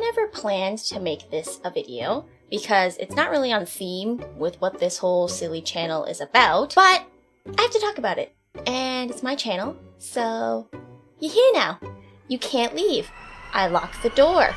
never planned to make this a video because it's not really on theme with what this whole silly channel is about, but I have to talk about it. And it's my channel, so you're here now. You can't leave. I locked the door.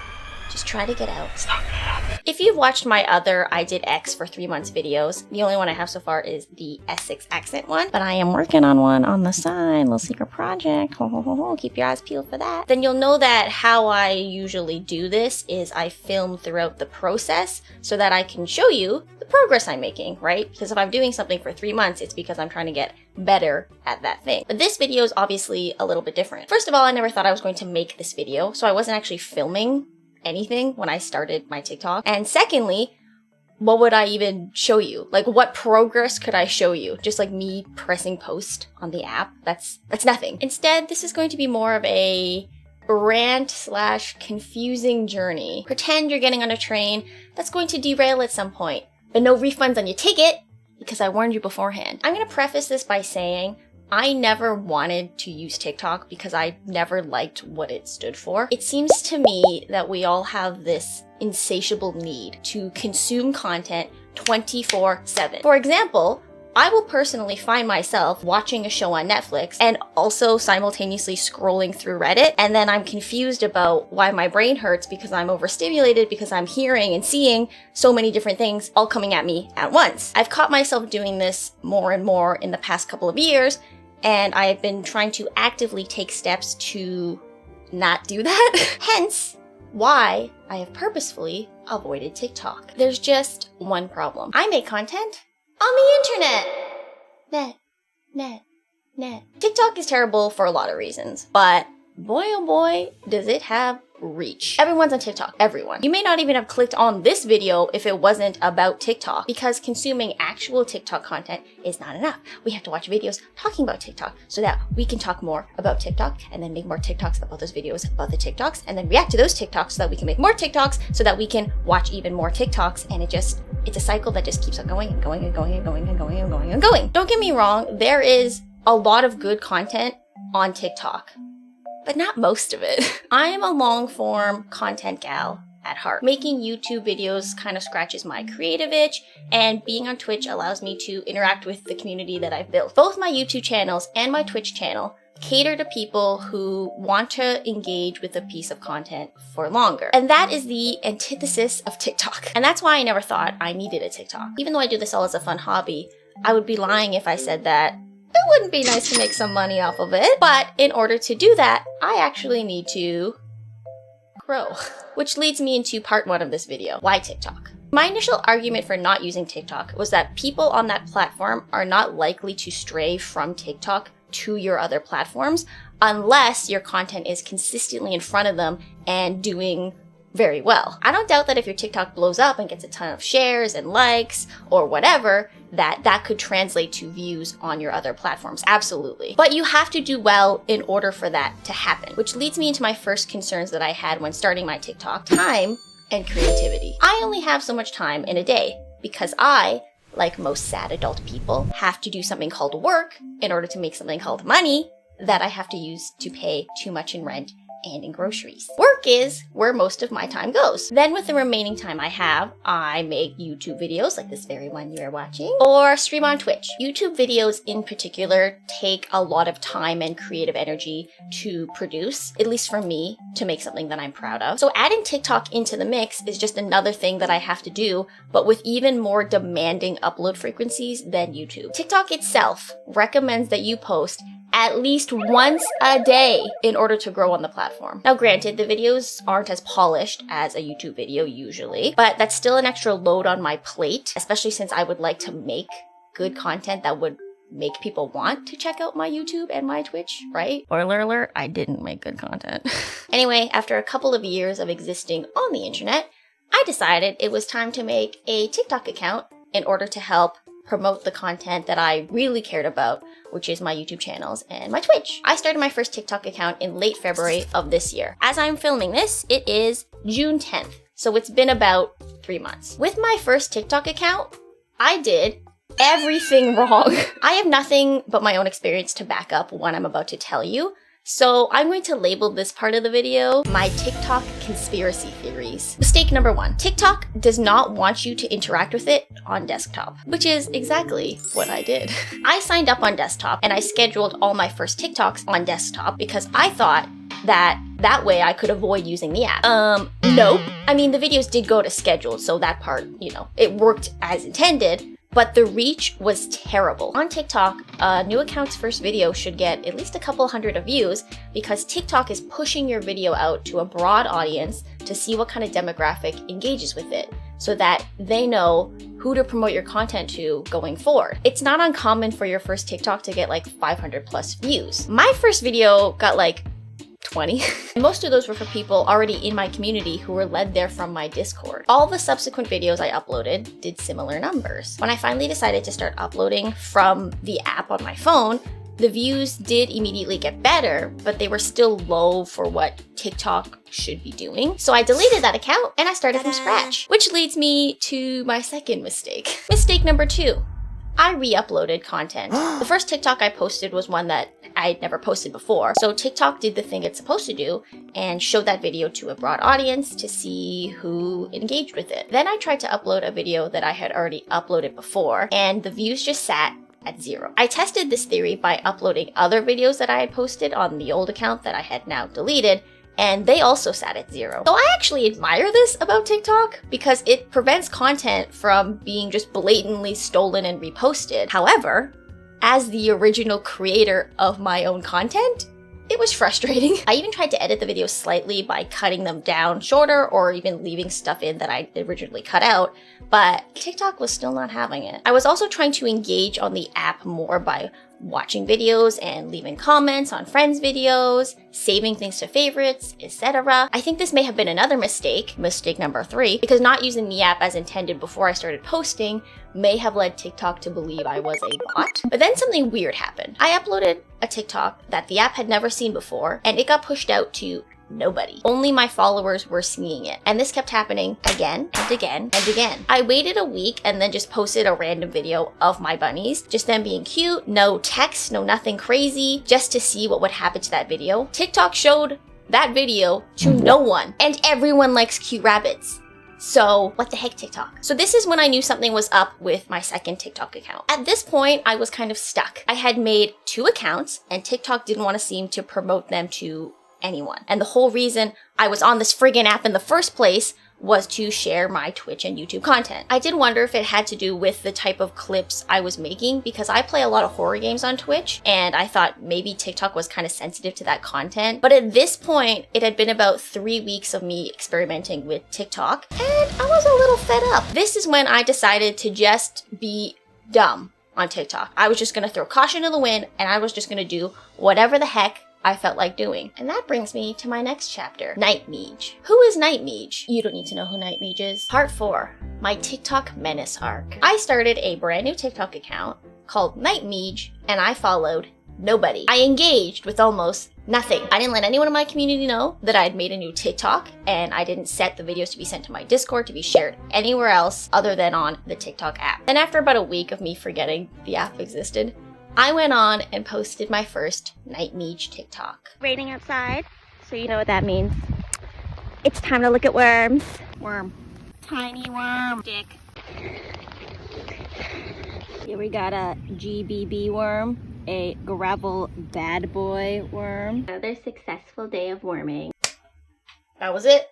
Just try to get out. It's not gonna happen. If you've watched my other I Did X for 3 months videos, the only one I have so far is the Essex accent one, but I am working on one on the side, little secret project. Ho, ho, ho, ho. Keep your eyes peeled for that. Then you'll know that how I usually do this is I film throughout the process so that I can show you the progress I'm making, right? Because if I'm doing something for 3 months, it's because I'm trying to get better at that thing. But this video is obviously a little bit different. First of all, I never thought I was going to make this video, so I wasn't actually filming anything when I started my TikTok. And secondly, what would I even show you? Like, what progress could I show you? Just like me pressing post on the app? That's nothing. Instead, this is going to be more of a rant / confusing journey. Pretend you're getting on a train that's going to derail at some point, but no refunds on your ticket because I warned you beforehand. I'm going to preface this by saying I never wanted to use TikTok because I never liked what it stood for. It seems to me that we all have this insatiable need to consume content 24/7. For example, I will personally find myself watching a show on Netflix and also simultaneously scrolling through Reddit, and then I'm confused about why my brain hurts because I'm overstimulated because I'm hearing and seeing so many different things all coming at me at once. I've caught myself doing this more and more in the past couple of years, and I've been trying to actively take steps to not do that. Hence, why I have purposefully avoided TikTok. There's just one problem. I make content on the internet. Net. TikTok is terrible for a lot of reasons, but boy oh boy, does it have reach. Everyone's on TikTok, everyone. You may not even have clicked on this video if it wasn't about TikTok, because consuming actual TikTok content is not enough. We have to watch videos talking about TikTok so that we can talk more about TikTok and then make more TikToks about those videos about the TikToks and then react to those TikToks so that we can make more TikToks so that we can watch even more TikToks, and it's a cycle that just keeps on going and going and going and going and going and going and going. Don't get me wrong, there is a lot of good content on TikTok, but not most of it. I am a long-form content gal at heart. Making YouTube videos kind of scratches my creative itch, and being on Twitch allows me to interact with the community that I've built. Both my YouTube channels and my Twitch channel cater to people who want to engage with a piece of content for longer. And that is the antithesis of TikTok. And that's why I never thought I needed a TikTok. Even though I do this all as a fun hobby, I would be lying if I said that it wouldn't be nice to make some money off of it. But in order to do that, I actually need to grow. Which leads me into part 1 of this video. Why TikTok? My initial argument for not using TikTok was that people on that platform are not likely to stray from TikTok to your other platforms unless your content is consistently in front of them and doing very well. I don't doubt that if your TikTok blows up and gets a ton of shares and likes or whatever, that could translate to views on your other platforms. Absolutely. But you have to do well in order for that to happen, which leads me into my first concerns that I had when starting my TikTok: time and creativity. I only have so much time in a day because I, like most sad adult people, have to do something called work in order to make something called money that I have to use to pay too much in rent and in groceries. Work is where most of my time goes. Then with the remaining time I have, I make YouTube videos like this very one you're watching, or stream on Twitch. YouTube videos in particular take a lot of time and creative energy to produce, at least for me, to make something that I'm proud of. So adding TikTok into the mix is just another thing that I have to do, but with even more demanding upload frequencies than YouTube. TikTok itself recommends that you post at least once a day in order to grow on the platform. Now granted, the videos aren't as polished as a YouTube video usually, but that's still an extra load on my plate, especially since I would like to make good content that would make people want to check out my YouTube and my Twitch, right? Spoiler alert, I didn't make good content. Anyway, after a couple of years of existing on the internet, I decided it was time to make a TikTok account in order to help promote the content that I really cared about, which is my YouTube channels and my Twitch. I started my first TikTok account in late February of this year. As I'm filming this, it is June 10th, so it's been about 3 months. With my first TikTok account, I did everything wrong. I have nothing but my own experience to back up what I'm about to tell you, So I'm going to label this part of the video my TikTok conspiracy theories. Mistake number 1. TikTok does not want you to interact with it on desktop, which is exactly what I did. I signed up on desktop and I scheduled all my first TikToks on desktop because I thought that way I could avoid using the app. Nope. I mean, the videos did go to scheduled, so that part, it worked as intended. But the reach was terrible. On TikTok, a new account's first video should get at least a couple hundred of views because TikTok is pushing your video out to a broad audience to see what kind of demographic engages with it so that they know who to promote your content to going forward. It's not uncommon for your first TikTok to get like 500 plus views. My first video got like 20. Most of those were for people already in my community who were led there from my Discord. All the subsequent videos I uploaded did similar numbers. When I finally decided to start uploading from the app on my phone, the views did immediately get better, but they were still low for what TikTok should be doing. So I deleted that account and I started from scratch, which leads me to my second mistake. Mistake number 2. I re-uploaded content. The first TikTok I posted was one that I'd never posted before. So TikTok did the thing it's supposed to do and showed that video to a broad audience to see who engaged with it. Then I tried to upload a video that I had already uploaded before and the views just sat at 0. I tested this theory by uploading other videos that I had posted on the old account that I had now deleted, and they also sat at 0. So I actually admire this about TikTok because it prevents content from being just blatantly stolen and reposted. However, as the original creator of my own content, it was frustrating. I even tried to edit the videos slightly by cutting them down shorter or even leaving stuff in that I originally cut out, but TikTok was still not having it. I was also trying to engage on the app more by watching videos and leaving comments on friends' videos, saving things to favorites, etc. I think this may have been another mistake number 3, because not using the app as intended before I started posting may have led TikTok to believe I was a bot. But then something weird happened. I uploaded a TikTok that the app had never seen before, and it got pushed out to nobody. Only my followers were seeing it. And this kept happening again and again and again. I waited a week and then just posted a random video of my bunnies, just them being cute, no text, no nothing crazy, just to see what would happen to that video. TikTok showed that video to no one, and everyone likes cute rabbits. So what the heck, TikTok? So this is when I knew something was up with my second TikTok account. At this point, I was kind of stuck. I had made 2 accounts and TikTok didn't want to seem to promote them to anyone. And the whole reason I was on this friggin' app in the first place was to share my Twitch and YouTube content. I did wonder if it had to do with the type of clips I was making because I play a lot of horror games on Twitch and I thought maybe TikTok was kind of sensitive to that content. But at this point, it had been about 3 weeks of me experimenting with TikTok and I was a little fed up. This is when I decided to just be dumb on TikTok. I was just gonna throw caution to the wind and I was just gonna do whatever the heck I felt like doing. And that brings me to my next chapter, Night Meej. Who is Night Meej? You don't need to know who Night Meej is. Part 4, my TikTok Menace arc. I started a brand new TikTok account called Night Meej and I followed nobody. I engaged with almost nothing. I didn't let anyone in my community know that I had made a new TikTok and I didn't set the videos to be sent to my Discord to be shared anywhere else other than on the TikTok app. Then after about a week of me forgetting the app existed, I went on and posted my first Night Meej TikTok. Raining outside, so you know what that means. It's time to look at worms. Worm. Tiny worm. Dick. Here we got a GBB worm, a gravel bad boy worm. Another successful day of worming. That was it.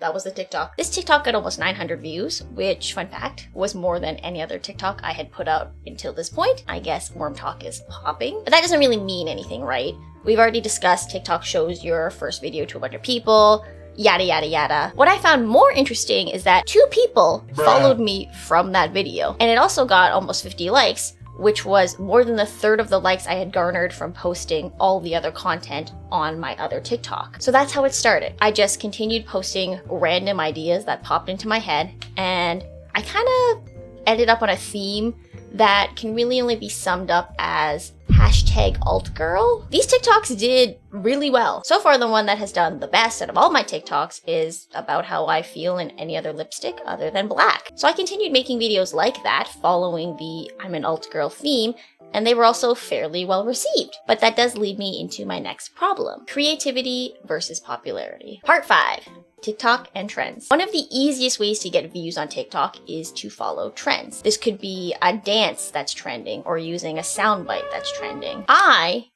That was the TikTok. This TikTok got almost 900 views, which, fun fact, was more than any other TikTok I had put out until this point. I guess Worm Talk is popping. But that doesn't really mean anything, right? We've already discussed TikTok shows your first video to a bunch of people, yada yada yada. What I found more interesting is that 2 people followed me from that video. And it also got almost 50 likes, which was more than a third of the likes I had garnered from posting all the other content on my other TikTok. So that's how it started. I just continued posting random ideas that popped into my head, and I kind of ended up on a theme that can really only be summed up as #altgirl. These TikToks did really well. So far, the one that has done the best out of all my TikToks is about how I feel in any other lipstick other than black. So I continued making videos like that, following the I'm an alt girl theme, and they were also fairly well received. But that does lead me into my next problem: creativity versus popularity. Part 5. TikTok and trends. One of the easiest ways to get views on TikTok is to follow trends. This could be a dance that's trending or using a soundbite that's trending. I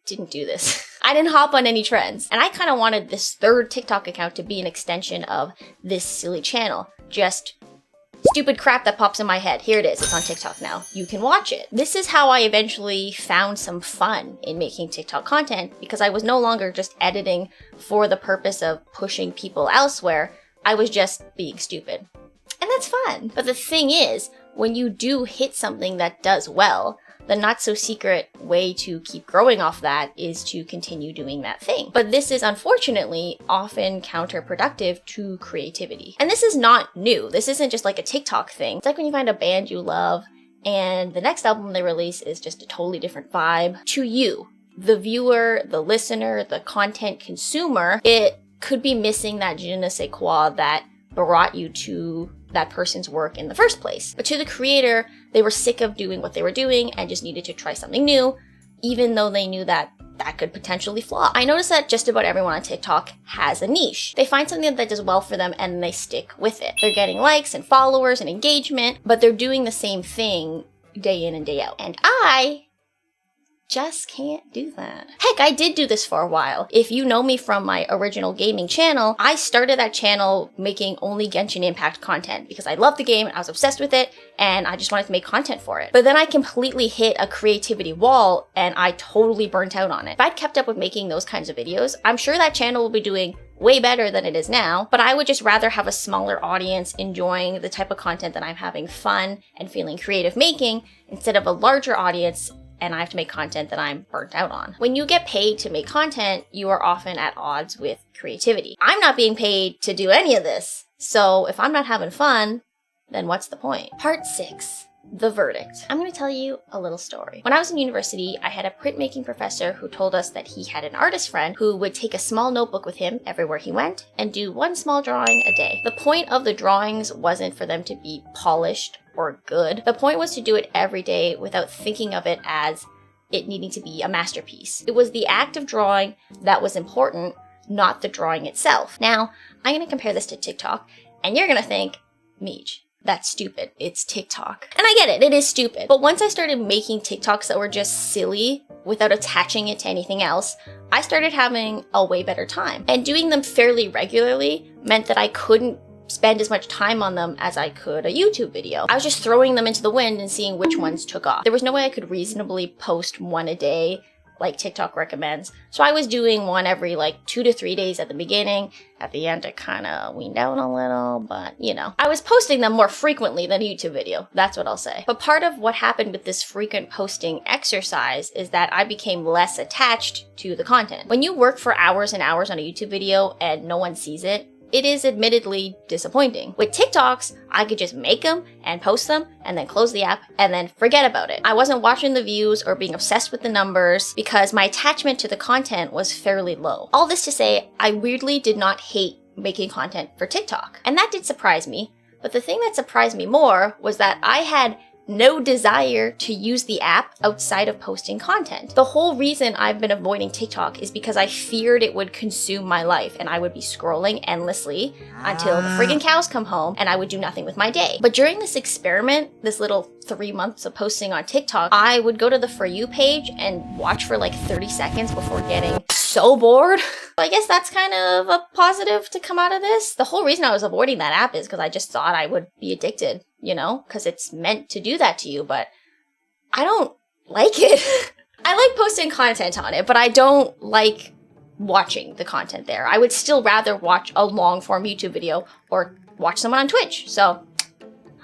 didn't do this. I didn't hop on any trends. And I kind of wanted this third TikTok account to be an extension of this silly channel. Just stupid crap that pops in my head. Here it is. It's on TikTok now. You can watch it. This is how I eventually found some fun in making TikTok content, because I was no longer just editing for the purpose of pushing people elsewhere. I was just being stupid. And that's fun. But the thing is, when you do hit something that does well, the not-so-secret way to keep growing off that is to continue doing that thing. But this is unfortunately often counterproductive to creativity. And this is not new. This isn't just like a TikTok thing. It's like when you find a band you love and the next album they release is just a totally different vibe. To you, the viewer, the listener, the content consumer, it could be missing that je ne sais quoi that brought you to that person's work in the first place. But to the creator, they were sick of doing what they were doing and just needed to try something new, even though they knew that that could potentially flop. I noticed that just about everyone on TikTok has a niche. They find something that does well for them and they stick with it. They're getting likes and followers and engagement, but they're doing the same thing day in and day out. And I just can't do that. Heck, I did do this for a while. If you know me from my original gaming channel, I started that channel making only Genshin Impact content because I loved the game, I was obsessed with it, and I just wanted to make content for it. But then I completely hit a creativity wall and I totally burnt out on it. If I'd kept up with making those kinds of videos, I'm sure that channel will be doing way better than it is now, but I would just rather have a smaller audience enjoying the type of content that I'm having fun and feeling creative making, instead of a larger audience and I have to make content that I'm burnt out on. When you get paid to make content, you are often at odds with creativity. I'm not being paid to do any of this, so if I'm not having fun, then what's the point? Part 6. The verdict. I'm going to tell you a little story. When I was in university, I had a printmaking professor who told us that he had an artist friend who would take a small notebook with him everywhere he went and do one small drawing a day. The point of the drawings wasn't for them to be polished or good. The point was to do it every day without thinking of it as it needing to be a masterpiece. It was the act of drawing that was important, not the drawing itself. Now, I'm going to compare this to TikTok, and you're going to think, Meej, that's stupid. It's TikTok. And I get it, it is stupid. But once I started making TikToks that were just silly without attaching it to anything else, I started having a way better time. And doing them fairly regularly meant that I couldn't spend as much time on them as I could a YouTube video. I was just throwing them into the wind and seeing which ones took off. There was no way I could reasonably post one a day like TikTok recommends. So I was doing one every like 2 to 3 days at the beginning. At the end, it kind of weaned down a little, but you know. I was posting them more frequently than a YouTube video. That's what I'll say. But part of what happened with this frequent posting exercise is that I became less attached to the content. When you work for hours and hours on a YouTube video and no one sees it, it is admittedly disappointing. With TikToks, I could just make them and post them and then close the app and then forget about it. I wasn't watching the views or being obsessed with the numbers because my attachment to the content was fairly low. All this to say, I weirdly did not hate making content for TikTok. And that did surprise me. But the thing that surprised me more was that I had no desire to use the app outside of posting content. The whole reason I've been avoiding TikTok is because I feared it would consume my life and I would be scrolling endlessly until the friggin' cows come home and I would do nothing with my day. But during this experiment, this little 3 months of posting on TikTok, I would go to the For You page and watch for like 30 seconds before getting so bored. I guess that's kind of a positive to come out of this. The whole reason I was avoiding that app is because I just thought I would be addicted, you know, because it's meant to do that to you, but I don't like it. I like posting content on it, but I don't like watching the content there. I would still rather watch a long form YouTube video or watch someone on Twitch. So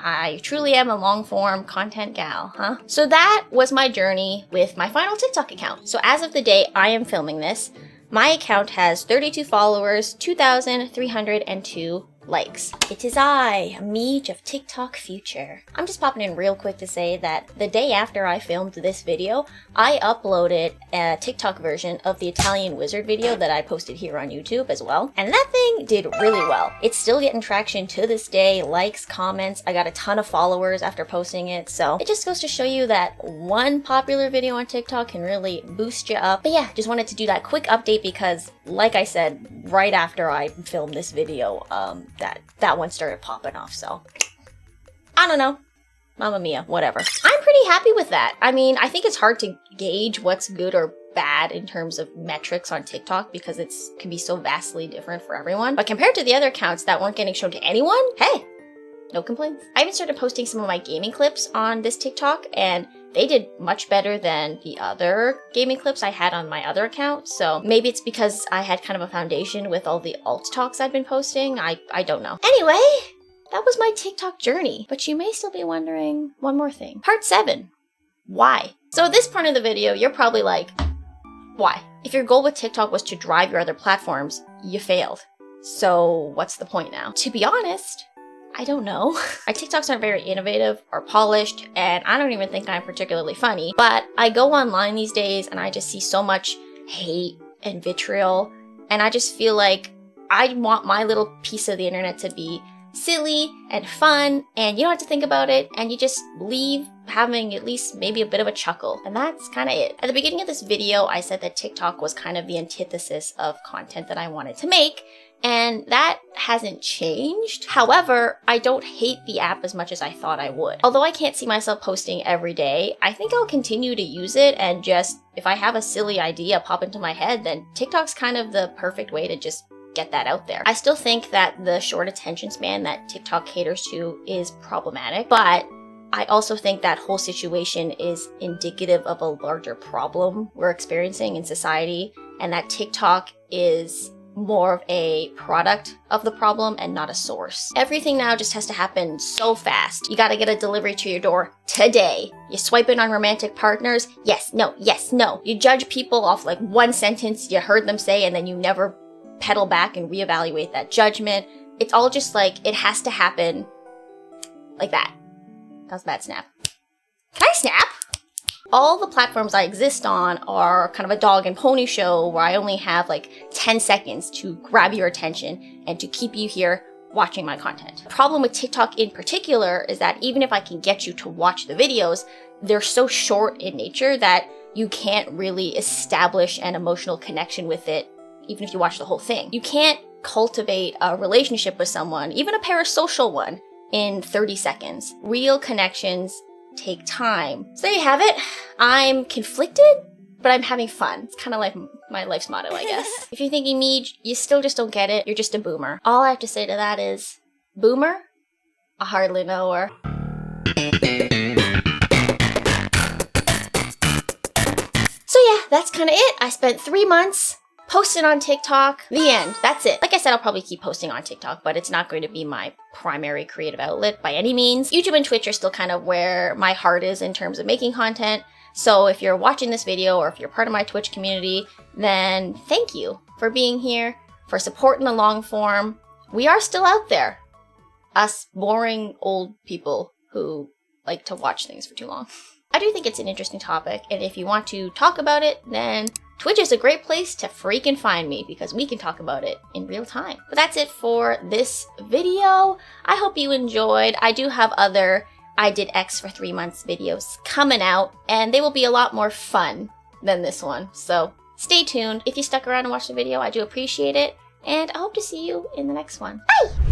I truly am a long form content gal, huh? So that was my journey with my final TikTok account. So as of the day I am filming this, my account has 32 followers, 2,302 likes. It is I, Meej of TikTok Future. I'm just popping in real quick to say that the day after I filmed this video, I uploaded a TikTok version of the Italian Wizard video that I posted here on YouTube as well. And that thing did really well. It's still getting traction to this day, likes, comments. I got a ton of followers after posting it. So it just goes to show you that one popular video on TikTok can really boost you up. But yeah, just wanted to do that quick update because, like I said, right after I filmed this video, that one started popping off. So I don't know. Mamma mia, whatever. I'm pretty happy with that. I mean, I think it's hard to gauge what's good or bad in terms of metrics on TikTok because it can be so vastly different for everyone. But compared to the other accounts that weren't getting shown to anyone, hey, no complaints. I even started posting some of my gaming clips on this TikTok, and they did much better than the other gaming clips I had on my other account. So maybe it's because I had kind of a foundation with all the alt talks I've been posting. I don't know. Anyway, that was my TikTok journey. But you may still be wondering one more thing. Part 7. Why? So at this point of the video, you're probably like, why? If your goal with TikTok was to drive your other platforms, you failed. So what's the point now? To be honest, I don't know. My TikToks aren't very innovative or polished, and I don't even think I'm particularly funny, but I go online these days and I just see so much hate and vitriol, and I just feel like I want my little piece of the internet to be silly and fun, and you don't have to think about it, and you just leave having at least maybe a bit of a chuckle, and that's kind of it. At the beginning of this video, I said that TikTok was kind of the antithesis of content that I wanted to make, and that hasn't changed. However, I don't hate the app as much as I thought I would. Although I can't see myself posting every day, I think I'll continue to use it, and just, if I have a silly idea pop into my head, then TikTok's kind of the perfect way to just get that out there. I still think that the short attention span that TikTok caters to is problematic, but I also think that whole situation is indicative of a larger problem we're experiencing in society, and that TikTok is more of a product of the problem and not a source. Everything now just has to happen so fast. You gotta get a delivery to your door today. You swipe in on romantic partners. Yes, no, yes, no. You judge people off like one sentence you heard them say, and then you never pedal back and reevaluate that judgment. It's all just like, it has to happen like that. That was a bad snap. Can I snap? All the platforms I exist on are kind of a dog and pony show where I only have like 10 seconds to grab your attention and to keep you here watching my content. The problem with TikTok in particular is that even if I can get you to watch the videos, they're so short in nature that you can't really establish an emotional connection with it even if you watch the whole thing. You can't cultivate a relationship with someone, even a parasocial one, in 30 seconds. Real connections take time. So there you have it. I'm conflicted, but I'm having fun. It's kind of like my life's motto, I guess. If you're thinking, Meej, you still just don't get it, you're just a boomer. All I have to say to that is, boomer? I hardly know her. So yeah, that's kind of it. I spent 3 months posted on TikTok. The end. That's it. Like I said, I'll probably keep posting on TikTok, but it's not going to be my primary creative outlet by any means. YouTube and Twitch are still kind of where my heart is in terms of making content. So if you're watching this video or if you're part of my Twitch community, then thank you for being here, for supporting the long form. We are still out there. Us boring old people who like to watch things for too long. I do think it's an interesting topic, and if you want to talk about it, then Twitch is a great place to freaking find me because we can talk about it in real time. But that's it for this video. I hope you enjoyed. I do have other I Did X for 3 months videos coming out, and they will be a lot more fun than this one. So stay tuned. If you stuck around and watched the video, I do appreciate it, and I hope to see you in the next one. Bye!